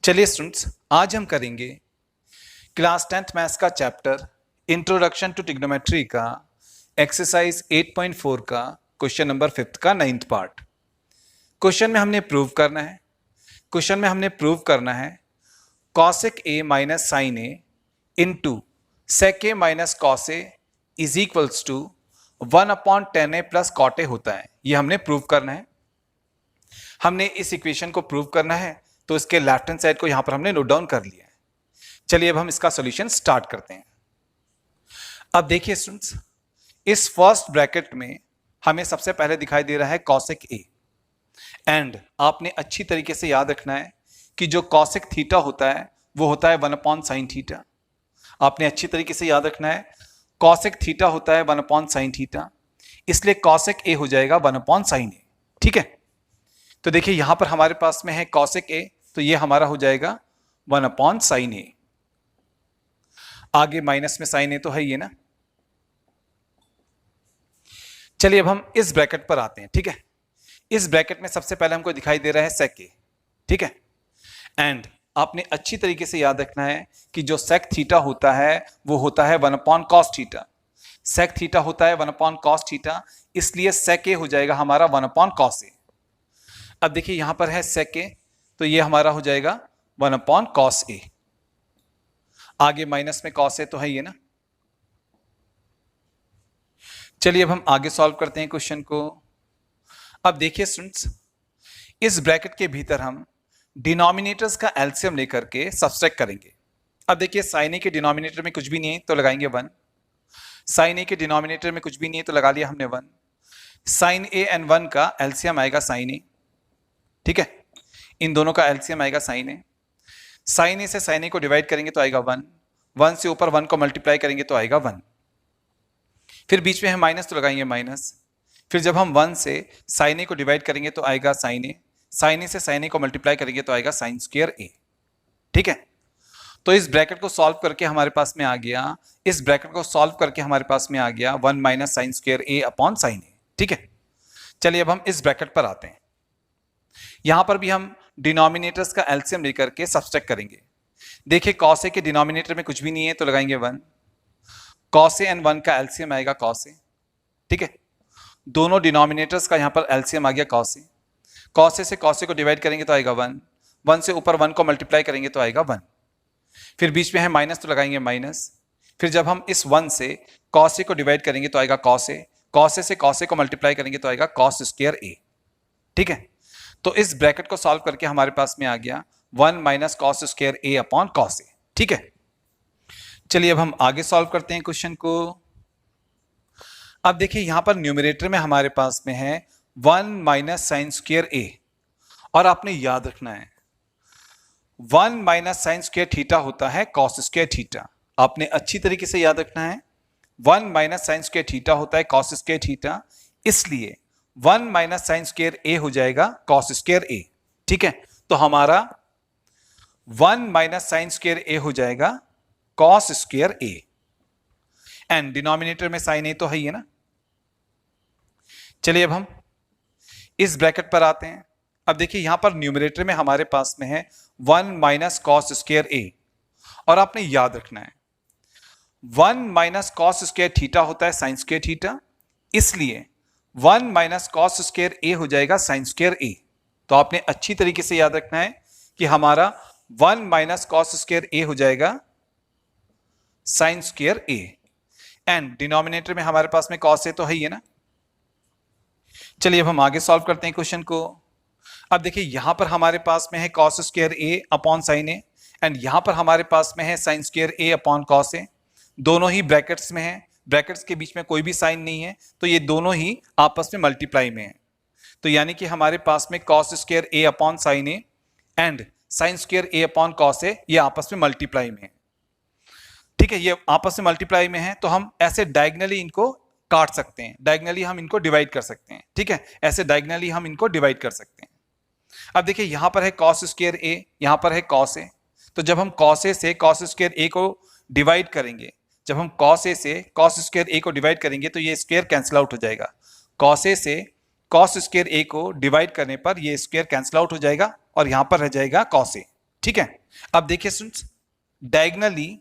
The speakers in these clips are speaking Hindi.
चलिए स्टूडेंट्स, आज हम करेंगे क्लास 10th मैथ्स का चैप्टर इंट्रोडक्शन टू ट्रिग्नोमेट्री का एक्सरसाइज 8.4 का क्वेश्चन नंबर 5 का 9th पार्ट। क्वेश्चन में हमने प्रूव करना है cosec A minus sine A into sec A minus cos A is equals to 1/10 a plus cot A होता है। ये हमने प्रूव करना है। हमने इस इक्वेशन को प्रूव करना है तो इसके लेफ्ट हैंड साइड को यहां पर हमने नोट डाउन कर लिया है। चलिए अब हम इसका सॉल्यूशन स्टार्ट करते हैं। अब देखिए स्टूडेंट्स, इस फर्स्ट ब्रैकेट में हमें सबसे पहले दिखाई दे रहा है कॉसेक ए, एंड आपने अच्छी तरीके से याद रखना है कि जो कॉसेक थीटा होता है वो होता है 1/sin थीटा। आपने अच्छी तरीके से याद रखना है कॉसेक थीटा होता है 1/sin थीटा, इसलिए कॉसेक ए हो जाएगा 1/sin ए। ठीक है, तो देखिए यहां पर हमारे पास में है कॉसेक ए, तो ये हमारा हो जाएगा 1/sin ए। आगे माइनस में साइन ए तो है ये ना। चलिए अब हम इस ब्रैकेट पर आते हैं। ठीक है, इस ब्रैकेट में सबसे पहले हमको दिखाई दे रहा है सेक ए। ठीक है, एंड आपने अच्छी तरीके से याद रखना है कि जो सेक थीटा होता है वो होता है 1/cos थीटा। सेक थीटा होता है 1/cos थीटा, इसलिए सेक ए हो जाएगा हमारा 1/cos ए। अब देखिए यहां पर है सेक ए, तो ये हमारा हो जाएगा 1/cos ए। आगे माइनस में cos ए तो है ये ना। चलिए अब हम आगे सॉल्व करते हैं क्वेश्चन को। अब देखिए स्टूडेंट्स, इस ब्रैकेट के भीतर हम डिनोमिनेटर्स का एलसीएम लेकर के सब्सट्रैक्ट करेंगे। अब देखिए साइन ए के डिनोमिनेटर में कुछ भी नहीं है तो लगाएंगे 1, साइन ए के डिनोमिनेटर में कुछ भी नहीं है तो लगा लिया हमने 1। साइन ए एंड 1 का एलसीएम आएगा साइन ए। ठीक है, इन दोनों का एलसीएम आएगा साइन ए। साइन ए से साइन ए को डिवाइड करेंगे तो आएगा 1, 1 से ऊपर 1 को मल्टीप्लाई करेंगे तो आएगा 1। फिर बीच में है माइनस तो लगाएंगे माइनस। फिर जब हम 1 से साइन ए को डिवाइड करेंगे तो आएगा साइन ए, साइन ए से साइन ए को मल्टीप्लाई करेंगे तो आएगा साइन स्क्वायर ए। ठीक है, तो इस ब्रैकेट को सॉल्व करके हमारे पास में आ गया, इस ब्रैकेट को सॉल्व करके हमारे पास में आ गया 1 minus sign square A upon sine ए। ठीक है, चलिए अब हम इस ब्रैकेट पर आते हैं। यहां पर भी हम डिनोमिनेटर्स का एलसीएम लेकर के सब्सट्रैक्ट करेंगे। देखिए cos ए के डिनोमिनेटर में कुछ भी नहीं है तो लगाएंगे 1, cos ए एंड 1 का एलसीएम आएगा cos ए। ठीक है, दोनों डिनोमिनेटर्स का यहां पर एलसीएम आ गया cos ए। cos ए से cos ए को डिवाइड करेंगे तो आएगा 1, 1 से ऊपर 1 को मल्टीप्लाई करेंगे तो आएगा 1। फिर बीच में है माइनस तो लगाएंगे माइनस। फिर जब हम इस 1 से cos ए को डिवाइड करेंगे तो आएगा cos ए, cos ए से cos ए को मल्टीप्लाई करेंगे तो आएगा cos स्क्वायर ए। ठीक है, तो इस ब्रैकेट को सॉल्व करके हमारे पास में आ गया 1 minus cos square A upon cos ए। ठीक है, चलिए अब हम आगे सॉल्व करते हैं क्वेश्चन को। अब देखिए यहां पर न्यूमरेटर में हमारे पास में है 1 माइनस साइन स्क्वायर ए, और आपने याद रखना है 1 माइनस साइन स्क्वायर थीटा होता है कॉस स्क्वायर थीटा। आपने अच्छी तरीके से याद रखना है 1 माइनस साइन स्क्वायर थीटा होता है कॉस स्क्वायर थीटा, इसलिए 1 माइनस साइन स्क्वायर ए हो जाएगा कॉस स्क्वायर ए। ठीक है, तो हमारा 1 माइनस साइन स्क्वायर ए हो जाएगा cos square A, and denominator में साइन ए तो है ही है ना। चलिए अब हम इस ब्रैकेट पर आते हैं। अब देखिए यहां पर न्यूमरेटर में हमारे पास में है 1 माइनस कॉस स्क्वायर ए, और आपने याद रखना है 1 माइनस कॉस स्क्वायर थीटा होता है साइन स्क्वायर थीटा, इसलिए 1 माइनस कॉस स्क्वायर ए हो जाएगा साइन स्क्वायर ए। तो आपने अच्छी तरीके से याद रखना है कि हमारा 1 माइनस कॉस स्क्वायर ए हो जाएगा sign square A, and denominator में हमारे पास में कॉस ए तो है ही है ना। चलिए अब हम आगे सॉल्व करते हैं क्वेश्चन को। अब देखिए यहां पर हमारे पास में है cos square A upon sine A, and यहां पर हमारे पास में है sign square A upon cos ए। दोनों ही ब्रैकेट्स में है, ब्रैकेट्स के बीच में कोई भी साइन नहीं है, तो ये दोनों ही आपस में मल्टीप्लाई में है। तो यानी कि हमारे पास में cos square A upon sine A and sine square A upon cos A, ये आपस में मल्टीप्लाई में है। ठीक है, ये आपस में मल्टीप्लाई में है, तो हम ऐसे डायगनली इनको काट सकते हैं, डायगनली हम इनको डिवाइड कर सकते हैं। ठीक है, ऐसे डायगनली हम इनको डिवाइड कर सकते हैं। अब देखिए यहां पर है कॉस स्क्वायर ए, यहां पर है कॉस ए, तो जब हम कॉस ए से कॉस स्क्वायर ए को डिवाइड करेंगे, जब हम cos ए से cos स्क्वायर ए को डिवाइड करेंगे तो ये स्क्वायर कैंसिल आउट हो जाएगा। cos ए से cos स्क्वायर ए को डिवाइड करने पर ये स्क्वायर कैंसिल आउट हो जाएगा और यहां पर रह जाएगा cos ए। ठीक है, अब देखिए स्टूडेंट्स, डायगनली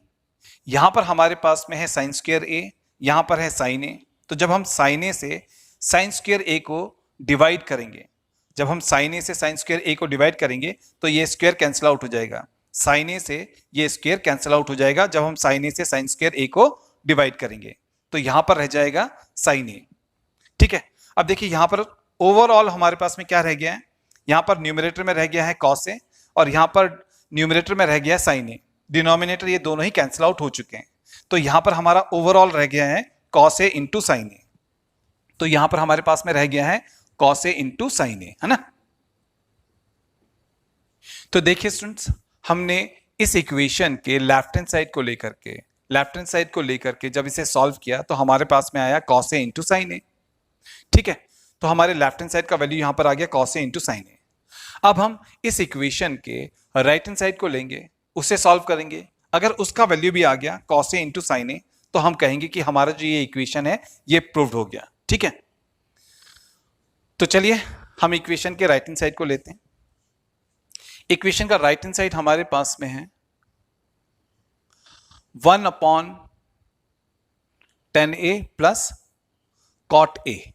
यहां पर हमारे पास में है साइन स्क्वायर ए, यहां पर है साइन ए। तो जब हम साइन ए से साइन स्क्वायर ए को डिवाइड करेंगे, जब हम साइन ए से साइन स्क्वायर ए को डिवाइड करेंगे तो ये स्क्वायर कैंसिल आउट हो जाएगा, साइन ए से ये स्क्वायर कैंसिल आउट हो जाएगा जब हम साइन ए से साइन स्क्वायर ए को डिवाइड करेंगे। तो यहां पर रह जाएगा साइन ए। ठीक है, अब देखिए यहां पर ओवरऑल हमारे पास में क्या रह गया है, यहां पर न्यूमरेटर में रह गया है कॉस ए और यहां पर न्यूमरेटर में रह गया है साइन ए। डिनोमिनेटर ये दोनों ही कैंसिल आउट हो चुके हैं, तो यहां पर हमारा ओवरऑल रह गया है कॉस ए इंटू साइन ए। तो यहां पर हमारे पास में रह गया है कॉस ए इंटू साइन ए, है ना। तो देखिए स्टूडेंट्स, हमने इस इक्वेशन के लेफ्ट हैंड साइड को लेकर के जब इसे सॉल्व किया तो हमारे पास में आया कॉस ए इंटू साइन ए। ठीक है, तो हमारे लेफ्ट हैंड साइड का वैल्यू यहां पर आ गया कॉस ए इंटू साइन ए। अब हम इस इक्वेशन के राइट हैंड साइड को लेंगे, उसे सॉल्व करेंगे। अगर उसका वैल्यू भी आ गया कॉस ए इंटू साइन ए तो हम कहेंगे कि हमारा जो ये इक्वेशन है ये प्रूव्ड हो गया। ठीक है, तो चलिए हम इक्वेशन के राइट हैंड साइड को लेते हैं। इक्वेशन का राइट हैंड साइड हमारे पास में है 1/10a प्लस कॉट ए।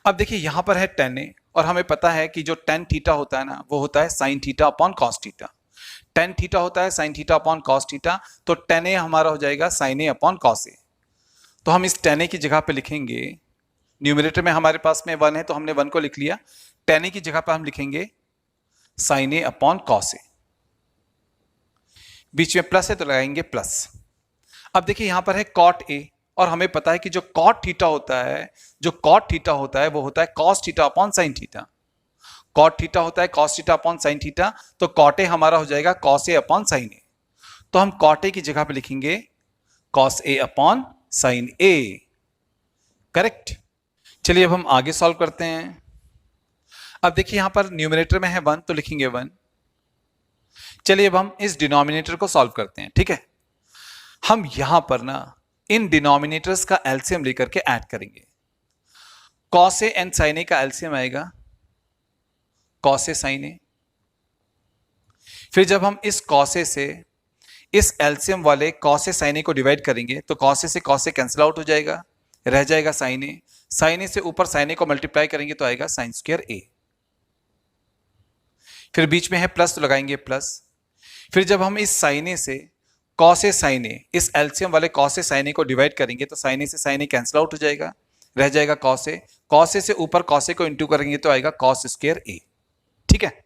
अब देखिए यहां पर है tan a और हमें पता है कि जो tan थीटा होता है ना वो होता है sin theta upon cos theta. tan theta होता है sin theta upon cos theta, तो tan a हमारा हो जाएगा sin a upon cos a। तो हम इस tan a की जगह पे लिखेंगे, न्यूमरेटर में हमारे पास में 1 है तो हमने 1 को लिख लिया, tan a की जगह पर हम लिखेंगे sin a upon cos a। बीच में प्लस है तो लगाएंगे प्लस। अब देखिए यहां पर है cot a और हमें पता है कि जो cot थीटा होता है, वो होता है cos theta upon sin theta. cot theta होता है cos theta upon sin theta, तो cot a हमारा हो जाएगा cos a upon sin a। तो हम cot a की जगह पे लिखेंगे cos a upon sin a। Correct. चलिए अब हम आगे सॉल्व करते हैं। अब देखिए यहां पर न्यूमरेटर में है 1 तो लिखेंगे 1। चलिए अब हम इस डिनोमिनेटर को सॉल्व करते हैं। ठीक है, हम यहां पर ना इन डिनोमिनेटर्स का एलसीएम लेकर के ऐड करेंगे। cos a and sin a का एलसीएम आएगा cos a sin a। फिर जब हम इस cos a से इस एलसीएम वाले cos a sin a को डिवाइड करेंगे तो cos a से cos a कैंसिल आउट हो जाएगा, रह जाएगा sin a। sin a से ऊपर sin a को मल्टीप्लाई करेंगे तो आएगा sin स्क्वायर a। फिर बीच में है प्लस तो लगाएंगे प्लस। फिर जब हम इस sin a से cos a sin a, इस एलसीएम वाले cos a sin a को डिवाइड करेंगे तो sin a से sin a कैंसिल आउट हो जाएगा, रह जाएगा cos a। cos a से ऊपर cos a को इंटू करेंगे तो आएगा cos स्क्वायर a। ठीक है,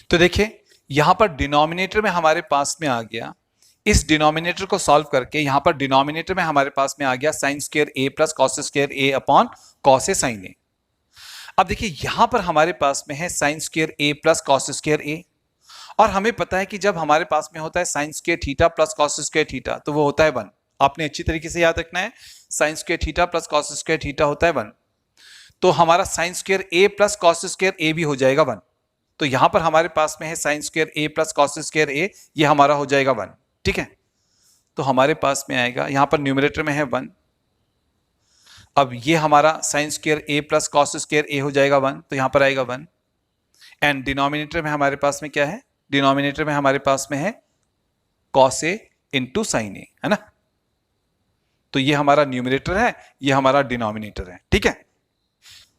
तो देखिए यहां पर डिनोमिनेटर में हमारे पास में आ गया, इस डिनोमिनेटर को सॉल्व करके यहां पर डिनोमिनेटर में हमारे पास में आ गया sin square a plus cos square a upon cos a sin a। अब देखिए यहां पर हमारे पास में है sin square a plus cos square a और हमें पता है कि जब हमारे पास में होता है sin square theta plus cos square theta तो वो होता है 1। आपने अच्छी तरीके से याद रखना है, sin square theta plus cos square theta होता है 1। तो हमारा sin square a plus cos square a भी हो जाएगा 1। तो यहां पर हमारे पास में है sin square a plus cos square a, ये हमारा हो जाएगा 1। ठीक है, तो हमारे पास में आएगा, यहां पर न्यूमरेटर में है 1। अब ये हमारा sin square a plus cos square a हो जाएगा 1, तो यहां पर आएगा 1। एंड डिनोमिनेटर में हमारे पास में क्या है, डिनोमिनेटर में हमारे पास में है cos a into sin a, है ना। तो ये हमारा न्यूमरेटर है, ये हमारा डिनोमिनेटर है। ठीक है,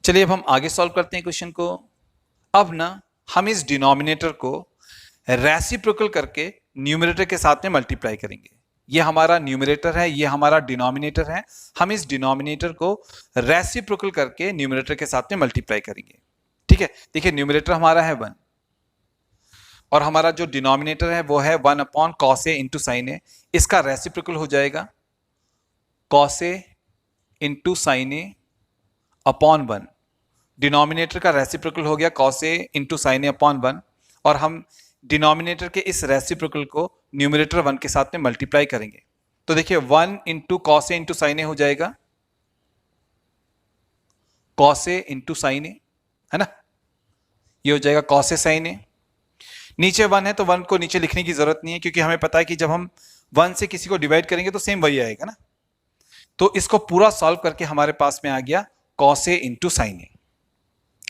चलिए अब हम आगे सॉल्व करते हैं क्वेश्चन को। अब ना हम इस डिनोमिनेटर को रेसिप्रोकल करके न्यूमरेटर के साथ में मल्टीप्लाई करेंगे। ये हमारा न्यूमरेटर है, ये हमारा डिनोमिनेटर है। हम इस डिनोमिनेटर को रेसिप्रोकल करके न्यूमरेटर के साथ में मल्टीप्लाई करेंगे। ठीक है, देखिए न्यूमरेटर हमारा है 1 और हमारा जो डिनोमिनेटर है वो है 1 upon cos a into sine a। इसका रेसिप्रोकल हो जाएगा cos a into sine a upon 1। Denominator का रेसिप्रोकल हो गया cos a into sine a upon 1 और हम डिनोमिनेटर के इस रेसिप्रोकल को न्यूमरेटर 1 के साथ में मल्टीप्लाई करेंगे। तो देखिए 1 into cos a into sine a हो जाएगा cos a into sine a, है ना। ये हो जाएगा cos a sin a। नीचे 1 है तो 1 को नीचे लिखने की जरूरत नहीं है क्योंकि हमें पता है कि जब हम 1 से किसी को डिवाइड करेंगे तो सेम वही आएगा ना। तो इसको पूरा सॉल्व करके हमारे पास में आ गया cos a into sine a।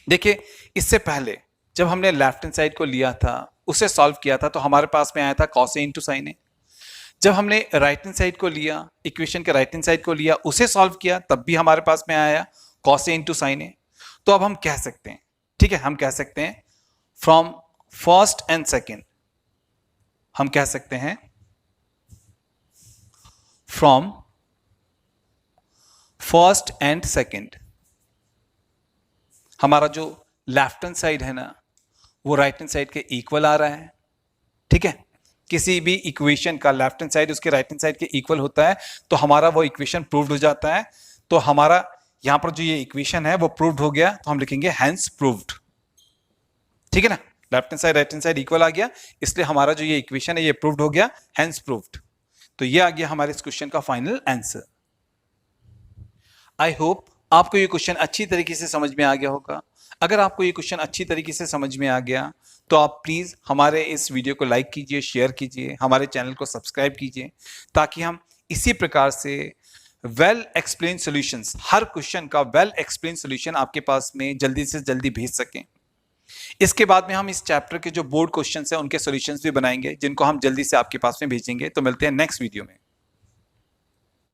देखिए इससे पहले जब हमने लेफ्ट हैंड साइड को लिया था, उसे सॉल्व किया था, तो हमारे पास में आया था cos A इंटू साइन ए। जब हमने राइट हैंड साइड को लिया, इक्वेशन के राइट हैंड साइड को लिया, उसे सॉल्व किया, तब भी हमारे पास में आया cos A इंटू साइन ए। तो अब हम कह सकते हैं, ठीक है, हम कह सकते हैं फ्रॉम फर्स्ट एंड सेकेंड, हम कह सकते हैं फ्रॉम फर्स्ट एंड सेकेंड, हमारा जो लेफ्ट हैंड साइड है ना, वो राइट हैंड साइड के इक्वल आ रहा है। ठीक है, किसी भी इक्वेशन का लेफ्ट हैंड साइड उसके राइट हैंड साइड के इक्वल होता है, तो हमारा वो इक्वेशन प्रूव्ड हो जाता है। तो हमारा यहां पर जो ये इक्वेशन है वो प्रूव्ड हो गया, तो हम लिखेंगे हैंस प्रूव्ड। ठीक है ना, left hand side right hand side equal आ गया, इसलिए हमारा जो ये इक्वेशन है ये प्रूव्ड हो गया, हैंस प्रूव्ड। तो ये आ गया हमारे इस क्वेश्चन का फाइनल आंसर। आई होप आपको ये क्वेश्चन अच्छी तरीके से समझ में आ गया होगा। अगर आपको ये क्वेश्चन अच्छी तरीके से समझ में आ गया, तो आप प्लीज हमारे इस वीडियो को लाइक कीजिए, शेयर कीजिए, हमारे चैनल को सब्सक्राइब कीजिए, ताकि हम इसी प्रकार से वेल एक्सप्लेन सॉल्यूशंस, हर क्वेश्चन का वेल एक्सप्लेन सॉल्यूशन आपके पास में जल्दी से जल्दी भेज सकें। इसके बाद में हम इस चैप्टर के जो बोर्ड क्वेश्चंस हैं उनके सॉल्यूशंस भी बनाएंगे, जिनको हम जल्दी से आपके पास में भेजेंगे। तो मिलते हैं नेक्स्ट वीडियो में।